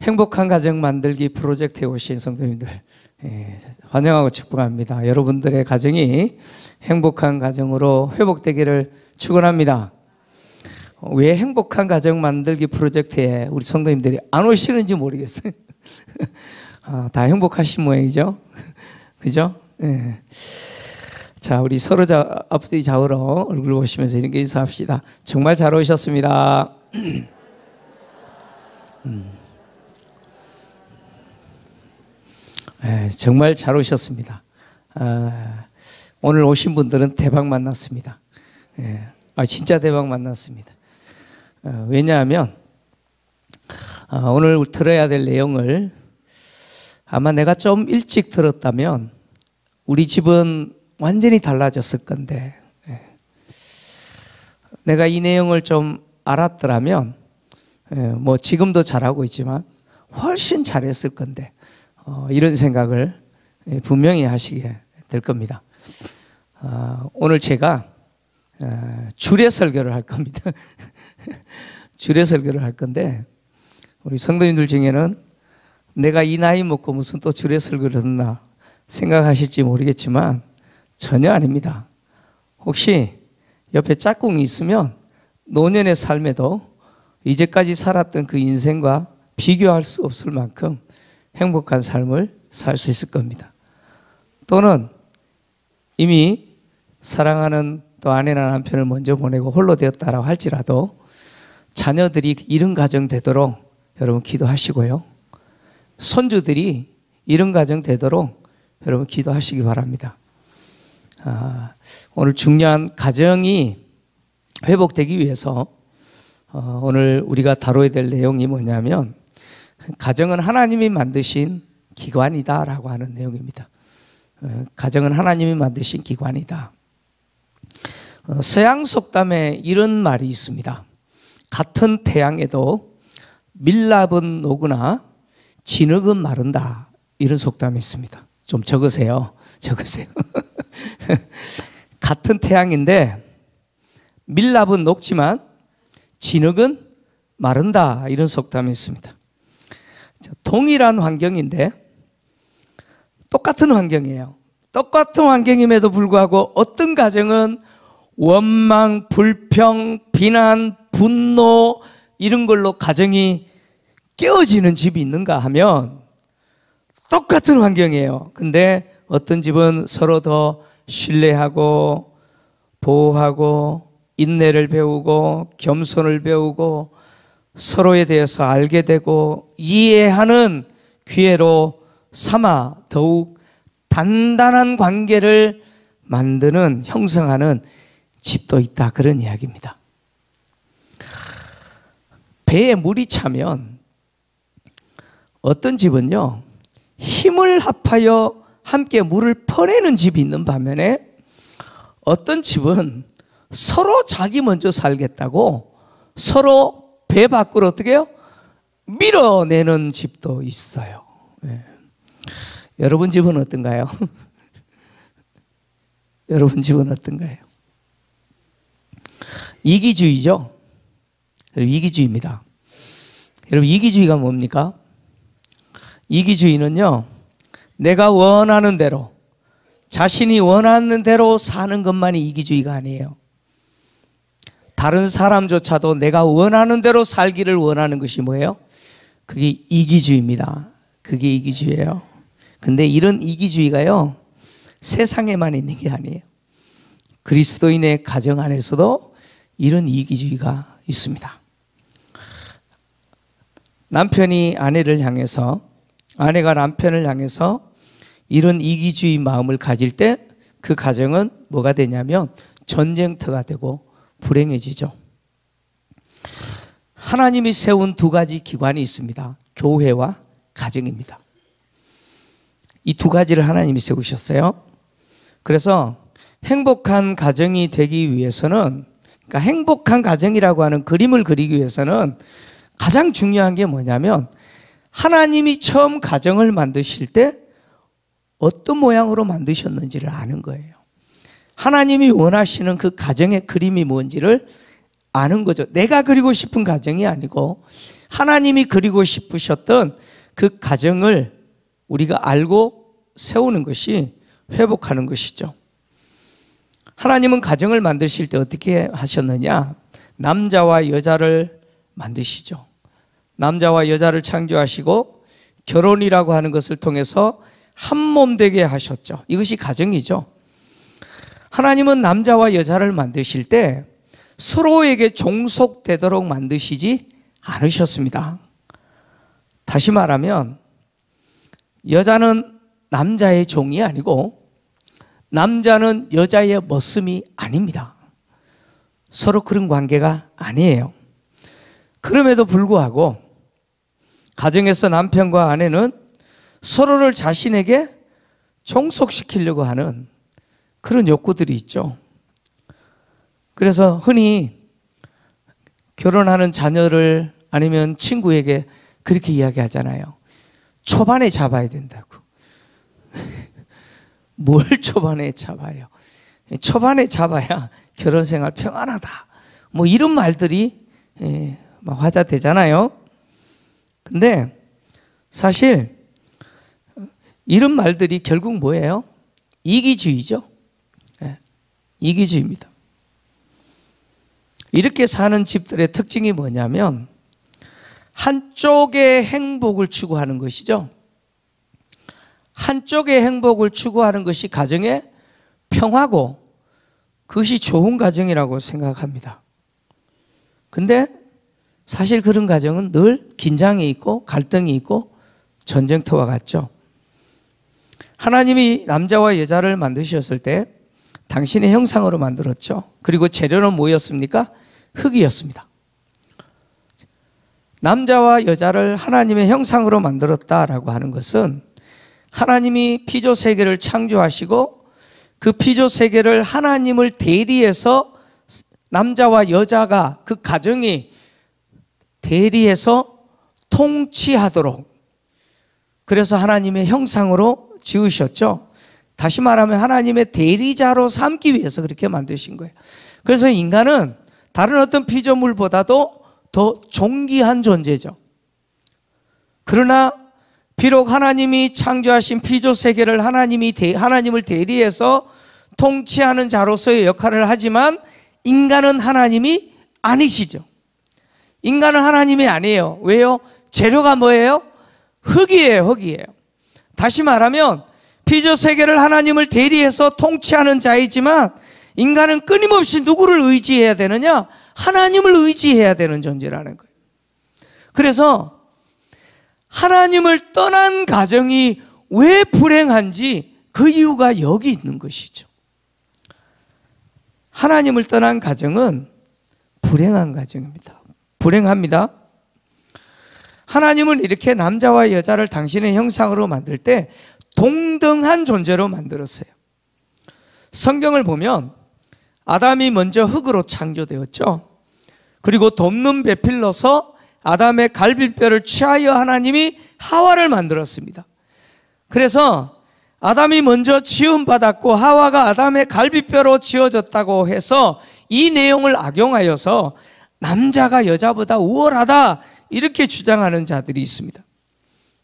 행복한 가정 만들기 프로젝트에 오신 성도님들 환영하고 축복합니다. 여러분들의 가정이 행복한 가정으로 회복되기를 축원합니다. 왜 행복한 가정 만들기 프로젝트에 우리 성도님들이 안 오시는지 모르겠어요. 다 행복하신 모양이죠. 그죠? 네. 자, 우리 서로 앞뒤 좌우로 얼굴 보시면서 이렇게 인사합시다. 정말 잘 오셨습니다. 네, 정말 잘 오셨습니다. 오늘 오신 분들은 대박 만났습니다. 진짜 대박 만났습니다. 왜냐하면 오늘 들어야 될 내용을 아마 내가 좀 일찍 들었다면 우리 집은 완전히 달라졌을 건데, 내가 이 내용을 좀 알았더라면 뭐 지금도 잘하고 있지만 훨씬 잘했을 건데, 이런 생각을 분명히 하시게 될 겁니다. 오늘 제가 주례 설교를 할 겁니다. 주례 설교를 할 건데, 우리 성도님들 중에는 내가 이 나이 먹고 무슨 또 주례 설교를 듣나 생각하실지 모르겠지만 전혀 아닙니다. 혹시 옆에 짝꿍이 있으면 노년의 삶에도 이제까지 살았던 그 인생과 비교할 수 없을 만큼 행복한 삶을 살 수 있을 겁니다. 또는 이미 사랑하는 또 아내나 남편을 먼저 보내고 홀로 되었다라고 할지라도 자녀들이 이런 가정 되도록 여러분 기도하시고요. 손주들이 이런 가정 되도록 여러분 기도하시기 바랍니다. 오늘 중요한 가정이 회복되기 위해서 오늘 우리가 다뤄야 될 내용이 뭐냐면, 가정은 하나님이 만드신 기관이다 라고 하는 내용입니다. 가정은 하나님이 만드신 기관이다. 서양 속담에 이런 말이 있습니다. 같은 태양에도 밀랍은 녹으나 진흙은 마른다, 이런 속담이 있습니다. 좀 적으세요. 같은 태양인데 밀랍은 녹지만 진흙은 마른다, 이런 속담이 있습니다. 동일한 환경인데 똑같은 환경이에요. 똑같은 환경임에도 불구하고 어떤 가정은 원망, 불평, 비난, 분노 이런 걸로 가정이 깨어지는 집이 있는가 하면 똑같은 환경이에요. 근데 어떤 집은 서로 더 신뢰하고 보호하고 인내를 배우고 겸손을 배우고 서로에 대해서 알게 되고 이해하는 기회로 삼아 더욱 단단한 관계를 만드는, 형성하는 집도 있다, 그런 이야기입니다. 배에 물이 차면 어떤 집은요 힘을 합하여 함께 물을 퍼내는 집이 있는 반면에 어떤 집은 서로 자기 먼저 살겠다고 서로 배 밖으로 어떻게 해요? 밀어내는 집도 있어요. 여러분 집은 어떤가요? 여러분 집은 어떤가요? 이기주의죠. 이기주의입니다. 여러분, 이기주의가 뭡니까? 이기주의는요, 내가 원하는 대로, 자신이 원하는 대로 사는 것만이 이기주의가 아니에요. 다른 사람조차도 내가 원하는 대로 살기를 원하는 것이 뭐예요? 그게 이기주의입니다. 그게 이기주의예요. 근데 이런 이기주의가요, 세상에만 있는 게 아니에요. 그리스도인의 가정 안에서도 이런 이기주의가 있습니다. 남편이 아내를 향해서, 아내가 남편을 향해서 이런 이기주의 마음을 가질 때 그 가정은 뭐가 되냐면 전쟁터가 되고 불행해지죠. 하나님이 세운 두 가지 기관이 있습니다. 교회와 가정입니다. 이 두 가지를 하나님이 세우셨어요. 그래서 행복한 가정이 되기 위해서는, 그러니까 행복한 가정이라고 하는 그림을 그리기 위해서는 가장 중요한 게 뭐냐면, 하나님이 처음 가정을 만드실 때 어떤 모양으로 만드셨는지를 아는 거예요. 하나님이 원하시는 그 가정의 그림이 뭔지를 아는 거죠. 내가 그리고 싶은 가정이 아니고 하나님이 그리고 싶으셨던 그 가정을 우리가 알고 세우는 것이 회복하는 것이죠. 하나님은 가정을 만드실 때 어떻게 하셨느냐? 남자와 여자를 만드시죠. 남자와 여자를 창조하시고 결혼이라고 하는 것을 통해서 한 몸 되게 하셨죠. 이것이 가정이죠. 하나님은 남자와 여자를 만드실 때 서로에게 종속되도록 만드시지 않으셨습니다. 다시 말하면 여자는 남자의 종이 아니고 남자는 여자의 머슴이 아닙니다. 서로 그런 관계가 아니에요. 그럼에도 불구하고 가정에서 남편과 아내는 서로를 자신에게 종속시키려고 하는 그런 욕구들이 있죠. 그래서 흔히 결혼하는 자녀를 아니면 친구에게 그렇게 이야기하잖아요. 초반에 잡아야 된다고. 뭘 초반에 잡아요? 초반에 잡아야 결혼생활 평안하다. 뭐 이런 말들이 막 화제되잖아요. 근데 사실 이런 말들이 결국 뭐예요? 이기주의죠. 이기주의입니다. 이렇게 사는 집들의 특징이 뭐냐면 한쪽의 행복을 추구하는 것이죠. 한쪽의 행복을 추구하는 것이 가정의 평화고 그것이 좋은 가정이라고 생각합니다. 근데 사실 그런 가정은 늘 긴장이 있고 갈등이 있고 전쟁터와 같죠. 하나님이 남자와 여자를 만드셨을 때 당신의 형상으로 만들었죠. 그리고 재료는 뭐였습니까? 흙이었습니다. 남자와 여자를 하나님의 형상으로 만들었다라고 하는 것은 하나님이 피조 세계를 창조하시고 그 피조 세계를 하나님을 대리해서 남자와 여자가 그 가정이 대리해서 통치하도록 그래서 하나님의 형상으로 지으셨죠. 다시 말하면 하나님의 대리자로 삼기 위해서 그렇게 만드신 거예요. 그래서 인간은 다른 어떤 피조물보다도 더 존귀한 존재죠. 그러나 비록 하나님이 창조하신 피조 세계를 하나님을 대리해서 통치하는 자로서의 역할을 하지만 인간은 하나님이 아니시죠. 인간은 하나님이 아니에요. 왜요? 재료가 뭐예요? 흙이에요. 흙이에요. 다시 말하면 피조 세계를 하나님을 대리해서 통치하는 자이지만 인간은 끊임없이 누구를 의지해야 되느냐? 하나님을 의지해야 되는 존재라는 거예요. 그래서 하나님을 떠난 가정이 왜 불행한지 그 이유가 여기 있는 것이죠. 하나님을 떠난 가정은 불행한 가정입니다. 불행합니다. 하나님은 이렇게 남자와 여자를 당신의 형상으로 만들 때 동등한 존재로 만들었어요. 성경을 보면 아담이 먼저 흙으로 창조되었죠. 그리고 돕는 배필로서 아담의 갈비뼈를 취하여 하나님이 하와를 만들었습니다. 그래서 아담이 먼저 지음받았고 하와가 아담의 갈비뼈로 지어졌다고 해서 이 내용을 악용하여서 남자가 여자보다 우월하다 이렇게 주장하는 자들이 있습니다.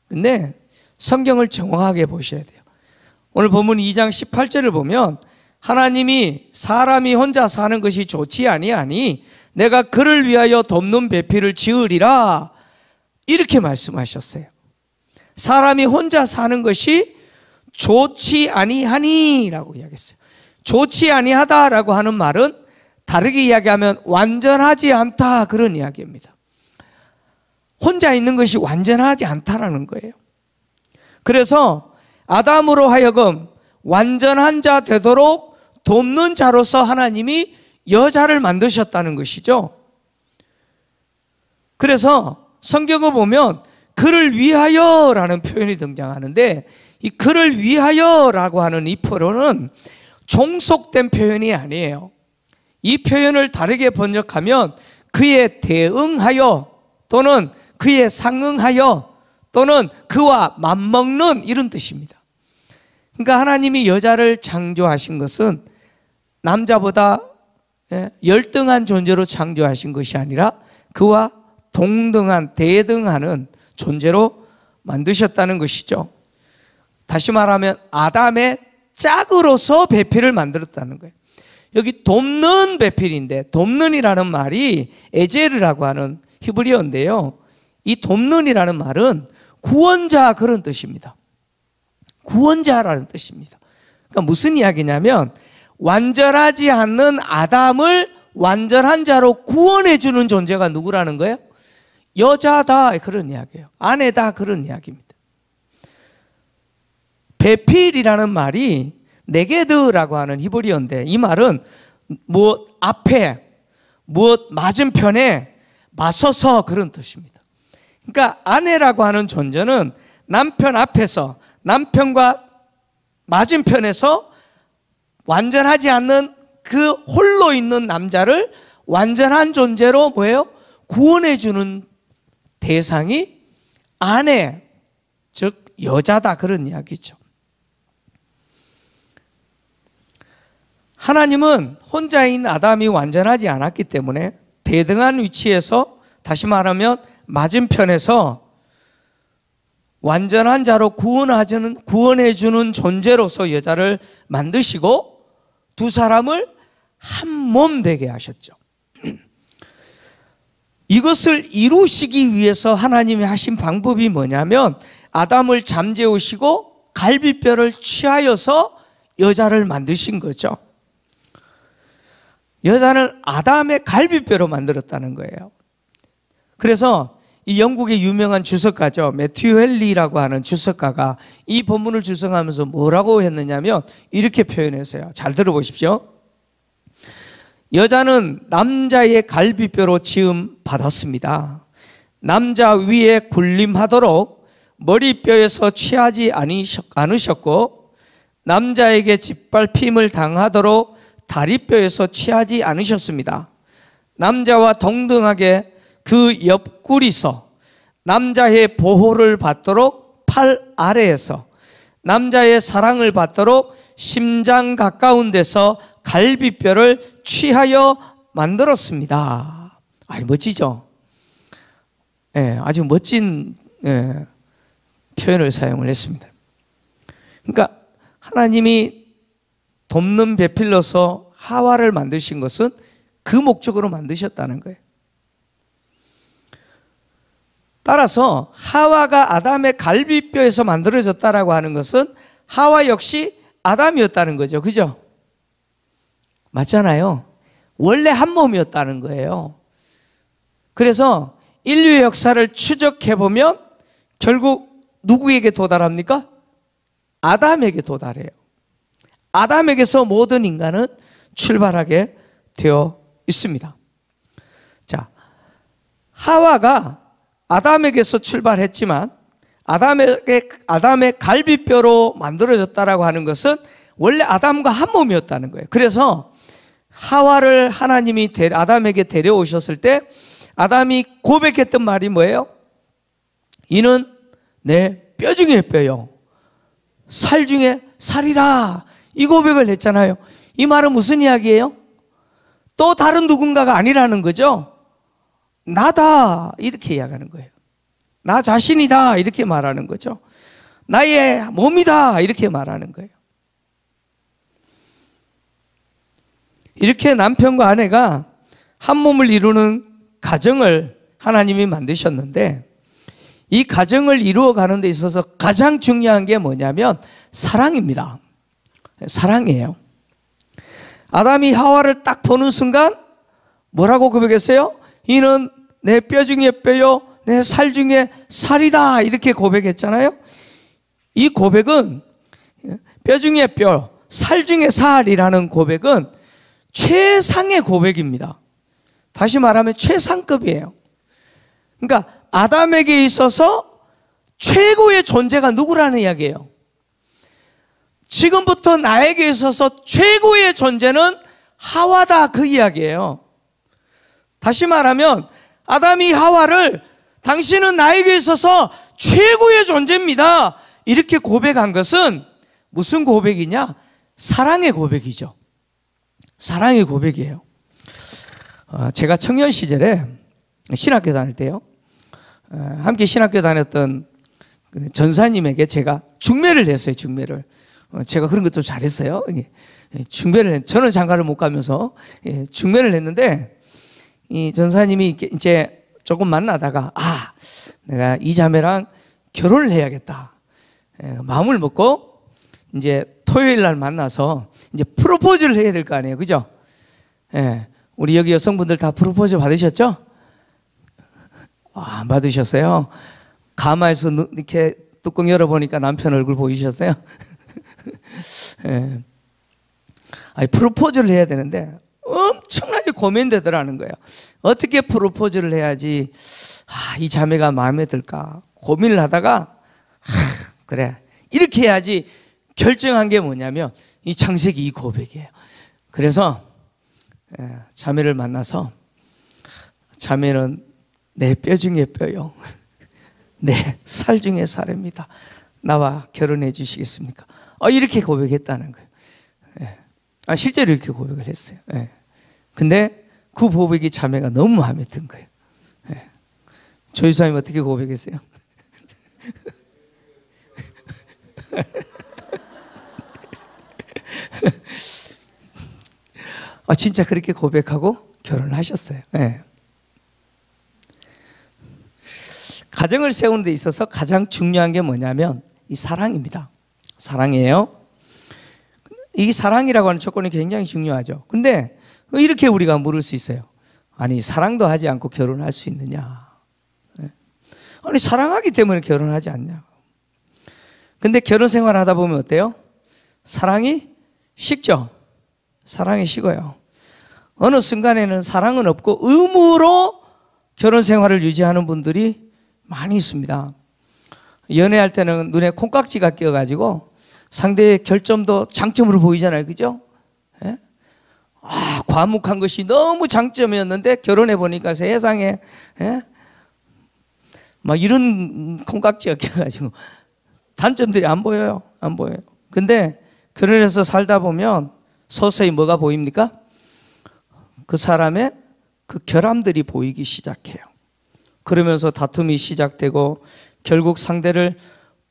그런데 성경을 정확하게 보셔야 돼요. 오늘 본문 2장 18절을 보면 하나님이 사람이 혼자 사는 것이 좋지 아니하니 내가 그를 위하여 돕는 배필을 지으리라 이렇게 말씀하셨어요. 사람이 혼자 사는 것이 좋지 아니하니 라고 이야기했어요. 좋지 아니하다라고 하는 말은 다르게 이야기하면 완전하지 않다 그런 이야기입니다. 혼자 있는 것이 완전하지 않다라는 거예요. 그래서 아담으로 하여금 완전한 자 되도록 돕는 자로서 하나님이 여자를 만드셨다는 것이죠. 그래서 성경을 보면 그를 위하여라는 표현이 등장하는데 이 그를 위하여라고 하는 이 표현은 종속된 표현이 아니에요. 이 표현을 다르게 번역하면 그에 대응하여 또는 그에 상응하여 또는 그와 맞먹는 이런 뜻입니다. 그러니까 하나님이 여자를 창조하신 것은 남자보다 열등한 존재로 창조하신 것이 아니라 그와 동등한, 대등하는 존재로 만드셨다는 것이죠. 다시 말하면 아담의 짝으로서 배필을 만들었다는 거예요. 여기 돕는 배필인데, 돕는이라는 말이 에제르라고 하는 히브리어인데요, 이 돕는이라는 말은 구원자, 그런 뜻입니다. 구원자라는 뜻입니다. 그러니까 무슨 이야기냐면 완전하지 않는 아담을 완전한 자로 구원해 주는 존재가 누구라는 거예요? 여자다, 그런 이야기예요. 아내다, 그런 이야기입니다. 배필이라는 말이 네게드라고 하는 히브리어인데, 이 말은 무엇 앞에, 무엇 맞은편에 맞서서, 그런 뜻입니다. 그러니까 아내라고 하는 존재는 남편 앞에서, 남편과 맞은편에서 완전하지 않는 그 홀로 있는 남자를 완전한 존재로 뭐예요? 구원해 주는 대상이 아내, 즉 여자다, 그런 이야기죠. 하나님은 혼자인 아담이 완전하지 않았기 때문에 대등한 위치에서, 다시 말하면 맞은편에서 완전한 자로 구원해 주는 존재로서 여자를 만드시고 두 사람을 한 몸 되게 하셨죠. 이것을 이루시기 위해서 하나님이 하신 방법이 뭐냐면 아담을 잠재우시고 갈비뼈를 취하여서 여자를 만드신 거죠. 여자는 아담의 갈비뼈로 만들었다는 거예요. 그래서 이 영국의 유명한 주석가죠, 매튜 헬리라고 하는 주석가가 이 본문을 주석하면서 뭐라고 했느냐면 이렇게 표현했어요. 잘 들어보십시오. 여자는 남자의 갈비뼈로 지음 받았습니다. 남자 위에 군림하도록 머리뼈에서 취하지 않으셨고 남자에게 짓밟힘을 당하도록 다리뼈에서 취하지 않으셨습니다. 남자와 동등하게 그 옆구리서 남자의 보호를 받도록 팔 아래에서 남자의 사랑을 받도록 심장 가까운 데서 갈비뼈를 취하여 만들었습니다. 멋지죠? 아주 멋진 표현을 사용을 했습니다. 그러니까 하나님이 돕는 배필로서 하와를 만드신 것은 그 목적으로 만드셨다는 거예요. 따라서 하와가 아담의 갈비뼈에서 만들어졌다라고 하는 것은 하와 역시 아담이었다는 거죠. 그죠? 맞잖아요. 원래 한 몸이었다는 거예요. 그래서 인류의 역사를 추적해보면 결국 누구에게 도달합니까? 아담에게 도달해요. 아담에게서 모든 인간은 출발하게 되어 있습니다. 자, 하와가 아담에게서 출발했지만 아담의 갈비뼈로 만들어졌다라고 하는 것은 원래 아담과 한 몸이었다는 거예요. 그래서 하와를 하나님이 아담에게 데려오셨을 때 아담이 고백했던 말이 뭐예요? 이는 내 뼈 중에 뼈요, 살 중에 살이라, 이 고백을 했잖아요. 이 말은 무슨 이야기예요? 또 다른 누군가가 아니라는 거죠. 나다, 이렇게 이야기하는 거예요. 나 자신이다, 이렇게 말하는 거죠. 나의 몸이다, 이렇게 말하는 거예요. 이렇게 남편과 아내가 한 몸을 이루는 가정을 하나님이 만드셨는데 이 가정을 이루어가는 데 있어서 가장 중요한 게 뭐냐면 사랑입니다. 사랑이에요. 아담이 하와를 딱 보는 순간 뭐라고 고백했어요? 이는 내 뼈 중에 뼈요, 내 살 중에 살이다, 이렇게 고백했잖아요. 이 고백은 뼈 중에 뼈, 살 중에 살이라는 고백은 최상의 고백입니다. 다시 말하면 최상급이에요. 그러니까 아담에게 있어서 최고의 존재가 누구라는 이야기예요. 지금부터 나에게 있어서 최고의 존재는 하와다, 그 이야기예요. 다시 말하면 아담이 하와를 당신은 나에게 있어서 최고의 존재입니다, 이렇게 고백한 것은 무슨 고백이냐? 사랑의 고백이죠. 사랑의 고백이에요. 제가 청년 시절에 신학교 다닐 때요. 함께 신학교 다녔던 전사님에게 제가 중매를 했어요. 중매를. 제가 그런 것도 잘했어요. 중매를 저는 장가를 못 가면서 중매를 했는데 이 전사님이 이제 조금 만나다가 내가 이 자매랑 결혼을 해야겠다 마음을 먹고 이제 토요일 날 만나서 이제 프로포즈를 해야 될 거 아니에요, 그죠? 우리 여기 여성분들 다 프로포즈 받으셨죠? 안 받으셨어요? 가마에서 이렇게 뚜껑 열어보니까 남편 얼굴 보이셨어요? 아니, 프로포즈를 해야 되는데 엄청나게 고민되더라는 거예요. 어떻게 프로포즈를 해야지 이 자매가 마음에 들까 고민을 하다가 그래 이렇게 해야지 결정한 게 뭐냐면 이 창세기 이 고백이에요. 그래서 자매를 만나서 자매는 내 뼈 중에 뼈요 내 살 중에 살입니다. 나와 결혼해 주시겠습니까? 이렇게 고백했다는 거예요. 실제로 이렇게 고백을 했어요. 근데 그 고백이 자매가 너무 마음에 든 거예요. 조유사님 어떻게 고백했어요? 진짜 그렇게 고백하고 결혼을 하셨어요. 가정을 세우는 데 있어서 가장 중요한 게 뭐냐면 이 사랑입니다. 사랑이에요. 이 사랑이라고 하는 조건이 굉장히 중요하죠. 근데 이렇게 우리가 물을 수 있어요. 아니 사랑도 하지 않고 결혼할 수 있느냐? 아니 사랑하기 때문에 결혼하지 않냐? 근데 결혼 생활 하다 보면 어때요? 사랑이 식죠? 사랑이 식어요. 어느 순간에는 사랑은 없고 의무로 결혼 생활을 유지하는 분들이 많이 있습니다. 연애할 때는 눈에 콩깍지가 끼어가지고 상대의 결점도 장점으로 보이잖아요. 그죠? 과묵한 것이 너무 장점이었는데 결혼해 보니까 세상에 막 이런 콩깍지가 끼어가지고 단점들이 안 보여요. 안 보여요. 근데 결혼해서 살다 보면 서서히 뭐가 보입니까? 그 사람의 그 결함들이 보이기 시작해요. 그러면서 다툼이 시작되고 결국 상대를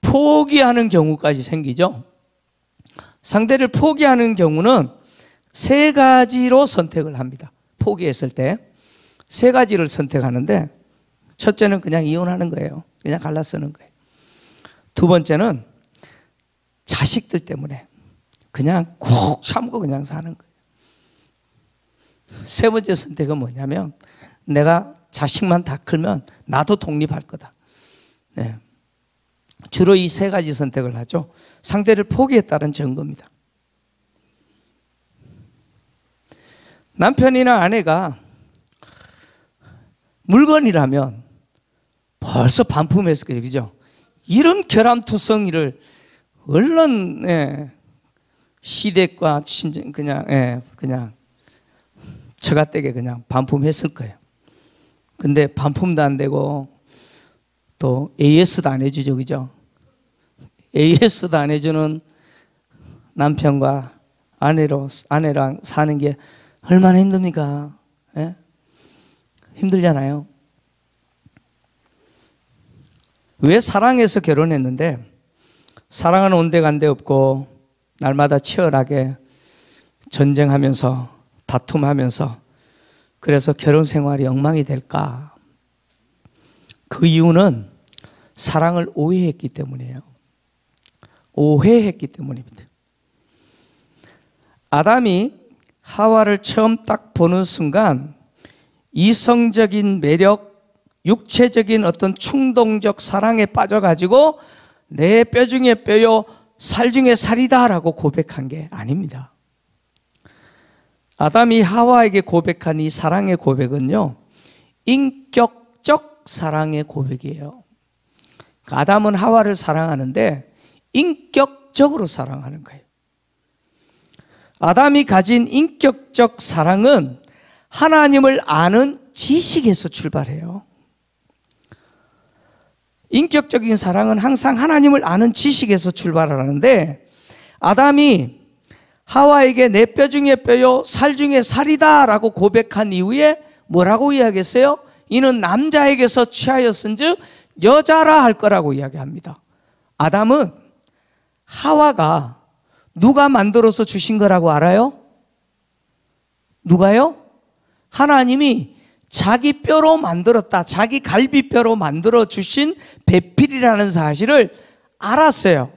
포기하는 경우까지 생기죠. 상대를 포기하는 경우는 세 가지로 선택을 합니다. 포기했을 때 세 가지를 선택하는데 첫째는 그냥 이혼하는 거예요. 그냥 갈라쓰는 거예요. 두 번째는 자식들 때문에 그냥 꾹 참고 그냥 사는 거예요. 세 번째 선택은 뭐냐면 내가 자식만 다 크면 나도 독립할 거다. 주로 이 세 가지 선택을 하죠. 상대를 포기했다는 증거입니다. 남편이나 아내가 물건이라면 벌써 반품했을 거예요. 그죠? 이런 결함투성이를 얼른 시댁과 친정 그냥 처가댁에 그냥 반품했을 거예요. 근데 반품도 안 되고 또 AS도 안 해주죠. 그죠? AS도 안 해주는 남편과 아내랑 사는 게 얼마나 힘듭니까? 힘들잖아요. 왜 사랑해서 결혼했는데 사랑은 온데간데 없고 날마다 치열하게 전쟁하면서 다툼하면서 그래서 결혼 생활이 엉망이 될까? 그 이유는 사랑을 오해했기 때문이에요. 오해했기 때문입니다. 아담이 하와를 처음 딱 보는 순간 이성적인 매력, 육체적인 어떤 충동적 사랑에 빠져가지고 내 뼈 중에 뼈요, 살 중에 살이다 라고 고백한 게 아닙니다. 아담이 하와에게 고백한 이 사랑의 고백은요, 인격적 사랑의 고백이에요. 아담은 하와를 사랑하는데 인격적으로 사랑하는 거예요. 아담이 가진 인격적 사랑은 하나님을 아는 지식에서 출발해요. 인격적인 사랑은 항상 하나님을 아는 지식에서 출발하는데 아담이 하와에게 내 뼈 중에 뼈요 살 중에 살이다 라고 고백한 이후에 뭐라고 이야기했어요? 이는 남자에게서 취하였은즉 여자라 할 거라고 이야기합니다. 아담은 하와가 누가 만들어서 주신 거라고 알아요? 누가요? 하나님이 자기 뼈로 만들었다, 자기 갈비뼈로 만들어 주신 배필이라는 사실을 알았어요.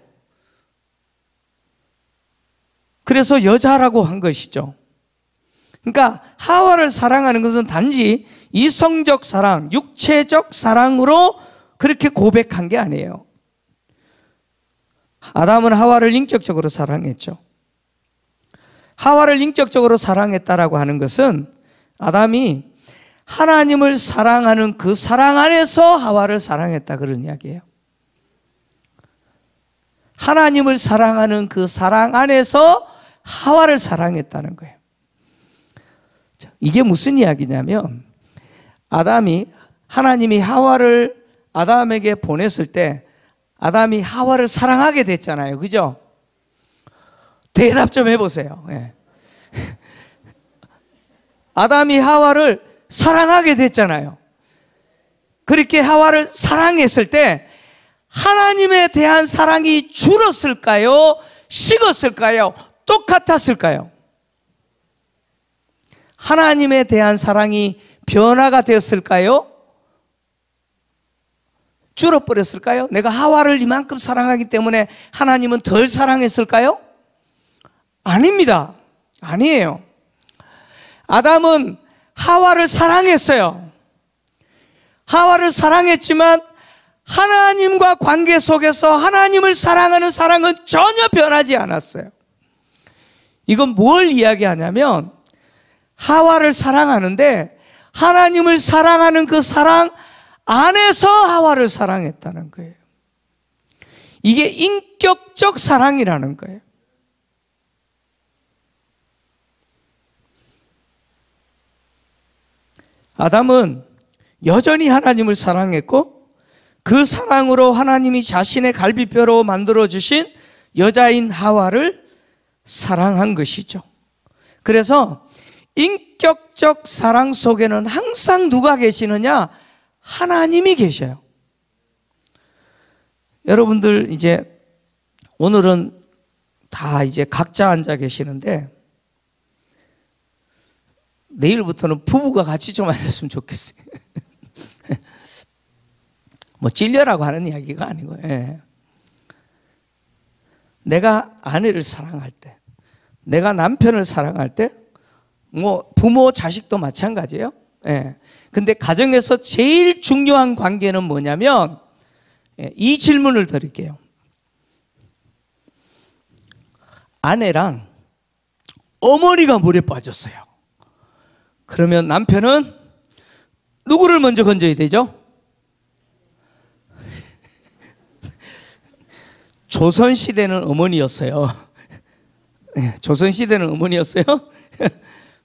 그래서 여자라고 한 것이죠. 그러니까 하와를 사랑하는 것은 단지 이성적 사랑, 육체적 사랑으로 그렇게 고백한 게 아니에요. 아담은 하와를 인격적으로 사랑했죠. 하와를 인격적으로 사랑했다라고 하는 것은 아담이 하나님을 사랑하는 그 사랑 안에서 하와를 사랑했다, 그런 이야기예요. 하나님을 사랑하는 그 사랑 안에서 하와를 사랑했다는 거예요. 이게 무슨 이야기냐면, 하나님이 하와를 아담에게 보냈을 때 아담이 하와를 사랑하게 됐잖아요. 그죠? 대답 좀 해보세요. 예. 아담이 하와를 사랑하게 됐잖아요. 그렇게 하와를 사랑했을 때 하나님에 대한 사랑이 줄었을까요? 식었을까요? 똑같았을까요? 하나님에 대한 사랑이 변화가 되었을까요? 줄어버렸을까요? 내가 하와를 이만큼 사랑하기 때문에 하나님은 덜 사랑했을까요? 아닙니다. 아니에요. 아담은 하와를 사랑했어요. 하와를 사랑했지만 하나님과 관계 속에서 하나님을 사랑하는 사랑은 전혀 변하지 않았어요. 이건 뭘 이야기하냐면, 하와를 사랑하는데 하나님을 사랑하는 그 사랑 안에서 하와를 사랑했다는 거예요. 이게 인격적 사랑이라는 거예요. 아담은 여전히 하나님을 사랑했고 그 사랑으로 하나님이 자신의 갈비뼈로 만들어주신 여자인 하와를 사랑한 것이죠. 그래서 인격적 사랑 속에는 항상 누가 계시느냐? 하나님이 계셔요. 여러분들 이제 오늘은 다 이제 각자 앉아 계시는데 내일부터는 부부가 같이 좀 앉았으면 좋겠어요. 뭐 찔려라고 하는 이야기가 아니고, 예. 내가 아내를 사랑할 때, 내가 남편을 사랑할 때, 뭐 부모 자식도 마찬가지예요. 예. 근데 가정에서 제일 중요한 관계는 뭐냐면, 이 질문을 드릴게요. 아내랑 어머니가 물에 빠졌어요. 그러면 남편은 누구를 먼저 건져야 되죠? 조선시대는 어머니였어요. 조선시대는 어머니였어요.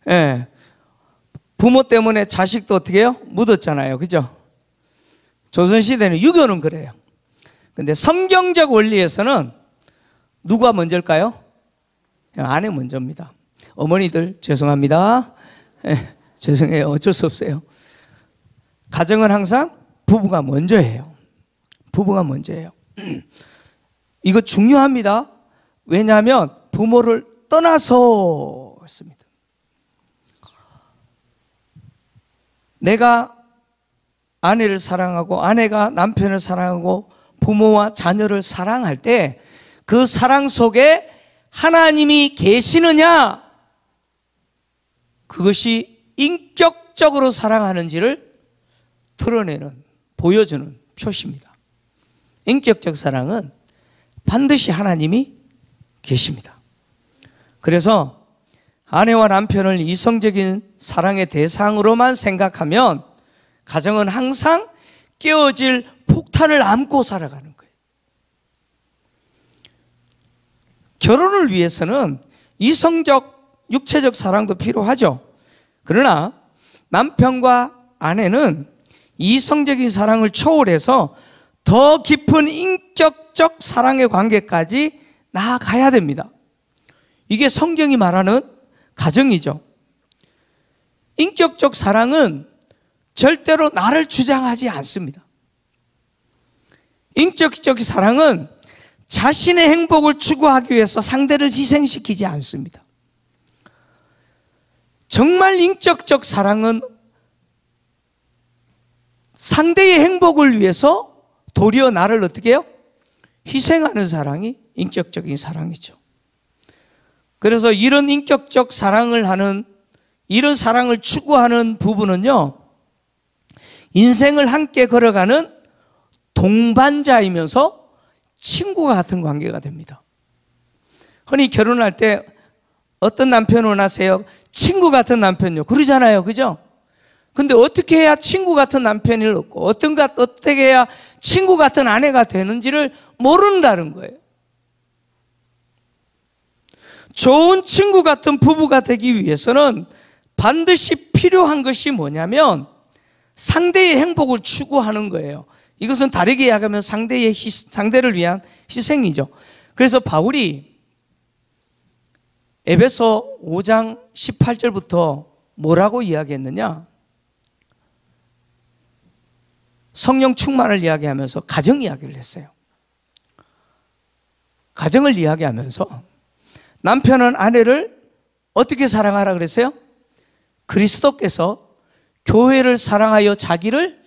네. 부모 때문에 자식도 어떻게 해요? 묻었잖아요. 그죠? 조선시대는 유교는 그래요. 근데 성경적 원리에서는 누가 먼저일까요? 아내 먼저입니다. 어머니들 죄송합니다. 죄송해요. 어쩔 수 없어요. 가정은 항상 부부가 먼저 해요. 부부가 먼저 해요. 이거 중요합니다. 왜냐하면 부모를 떠나서 했습니다. 내가 아내를 사랑하고 아내가 남편을 사랑하고 부모와 자녀를 사랑할 때 그 사랑 속에 하나님이 계시느냐, 그것이 인격적으로 사랑하는지를 드러내는, 보여주는 표시입니다. 인격적 사랑은 반드시 하나님이 계십니다. 그래서 아내와 남편을 이성적인 사랑의 대상으로만 생각하면 가정은 항상 깨어질 폭탄을 안고 살아가는 거예요. 결혼을 위해서는 이성적, 육체적 사랑도 필요하죠. 그러나 남편과 아내는 이성적인 사랑을 초월해서 더 깊은 인격적 사랑의 관계까지 나아가야 됩니다. 이게 성경이 말하는 가정이죠. 인격적 사랑은 절대로 나를 주장하지 않습니다. 인격적 사랑은 자신의 행복을 추구하기 위해서 상대를 희생시키지 않습니다. 정말 인격적 사랑은 상대의 행복을 위해서 도리어 나를 어떻게 해요? 희생하는 사랑이 인격적인 사랑이죠. 그래서 이런 인격적 사랑을 하는, 이런 사랑을 추구하는 부부는요, 인생을 함께 걸어가는 동반자이면서 친구가 같은 관계가 됩니다. 흔히 결혼할 때 어떤 남편 원하세요? 친구 같은 남편요. 그러잖아요. 그죠? 근데 어떻게 해야 친구 같은 남편을 얻고 어떻게 해야 친구 같은 아내가 되는지를 모른다는 거예요. 좋은 친구 같은 부부가 되기 위해서는 반드시 필요한 것이 뭐냐면 상대의 행복을 추구하는 거예요. 이것은 다르게 이야기하면 상대를 위한 희생이죠. 그래서 바울이 에베소 5장 18절부터 뭐라고 이야기했느냐? 성령 충만을 이야기하면서 가정 이야기를 했어요. 가정을 이야기하면서 남편은 아내를 어떻게 사랑하라 그랬어요? 그리스도께서 교회를 사랑하여 자기를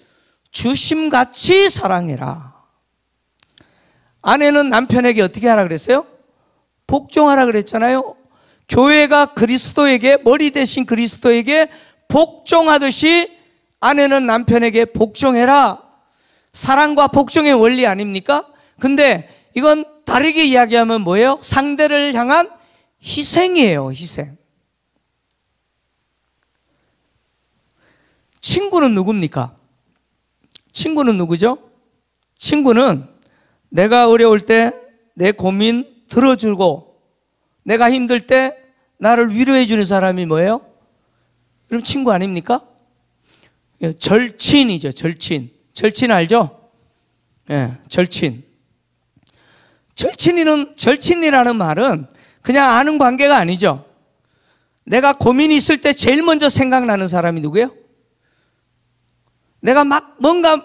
주심같이 사랑해라. 아내는 남편에게 어떻게 하라 그랬어요? 복종하라 그랬잖아요. 교회가 그리스도에게, 머리 대신 그리스도에게 복종하듯이 아내는 남편에게 복종해라. 사랑과 복종의 원리 아닙니까? 근데 이건 다르게 이야기하면 뭐예요? 상대를 향한 희생이에요. 희생. 친구는 누굽니까? 친구는 누구죠? 친구는 내가 어려울 때 내 고민 들어주고 내가 힘들 때 나를 위로해 주는 사람이 뭐예요? 여러분 친구 아닙니까? 절친이죠. 절친 알죠? 예, 절친. 절친이라는 말은 그냥 아는 관계가 아니죠. 내가 고민이 있을 때 제일 먼저 생각나는 사람이 누구예요? 내가 막 뭔가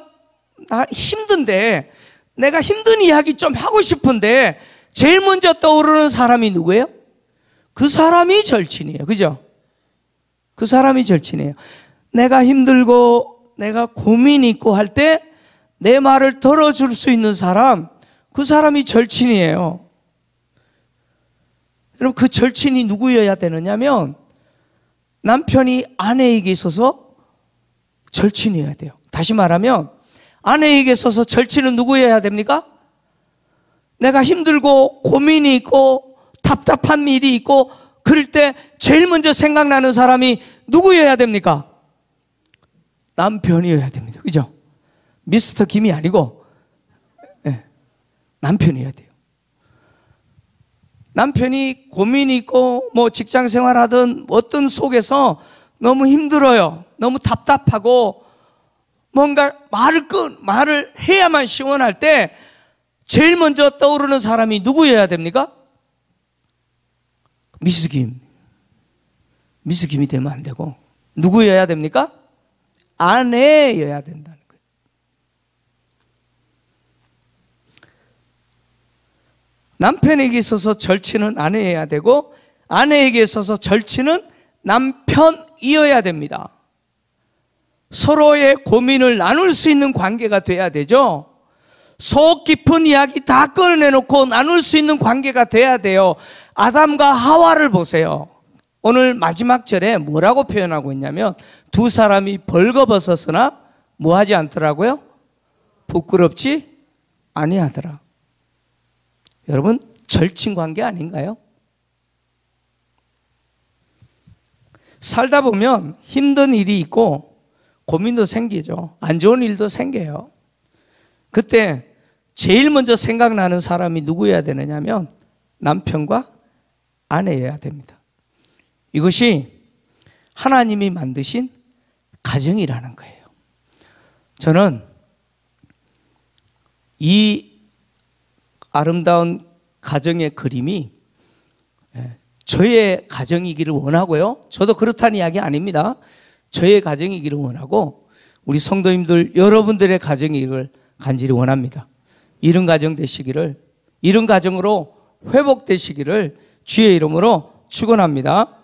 힘든데, 내가 힘든 이야기 좀 하고 싶은데 제일 먼저 떠오르는 사람이 누구예요? 그 사람이 절친이에요. 그죠? 그 사람이 절친이에요. 내가 힘들고 내가 고민이 있고 할 때 내 말을 들어줄 수 있는 사람, 그 사람이 절친이에요. 여러분 그 절친이 누구여야 되느냐면 남편이 아내에게 있어서 절친이어야 돼요. 다시 말하면 아내에게 있어서 절친은 누구여야 됩니까? 내가 힘들고 고민이 있고 답답한 일이 있고 그럴 때 제일 먼저 생각나는 사람이 누구여야 됩니까? 남편이어야 됩니다. 그죠? 미스터 김이 아니고 네, 남편이어야 돼요. 남편이 고민이 있고 뭐 직장 생활하든 어떤 속에서 너무 힘들어요. 너무 답답하고 뭔가 말을 해야만 시원할 때 제일 먼저 떠오르는 사람이 누구여야 됩니까? 미스 김이 되면 안 되고 누구여야 됩니까? 아내여야 된다는 거예요. 남편에게 있어서 절친은 아내여야 되고 아내에게 있어서 절친은 남편이어야 됩니다. 서로의 고민을 나눌 수 있는 관계가 돼야 되죠. 속 깊은 이야기 다 꺼내놓고 나눌 수 있는 관계가 돼야 돼요. 아담과 하와를 보세요. 오늘 마지막 절에 뭐라고 표현하고 있냐면 두 사람이 벌거벗었으나 뭐하지 않더라고요? 부끄럽지 아니하더라. 여러분 절친 관계 아닌가요? 살다 보면 힘든 일이 있고 고민도 생기죠. 안 좋은 일도 생겨요. 그때 제일 먼저 생각나는 사람이 누구여야 되느냐면 남편과 아내여야 됩니다. 이것이 하나님이 만드신 가정이라는 거예요. 저는 이 아름다운 가정의 그림이 저의 가정이기를 원하고요. 저도 그렇다는 이야기 아닙니다. 저의 가정이기를 원하고 우리 성도님들 여러분들의 가정이 이걸 간절히 원합니다. 이런 가정 되시기를, 이런 가정으로 회복되시기를 주의 이름으로 축원합니다.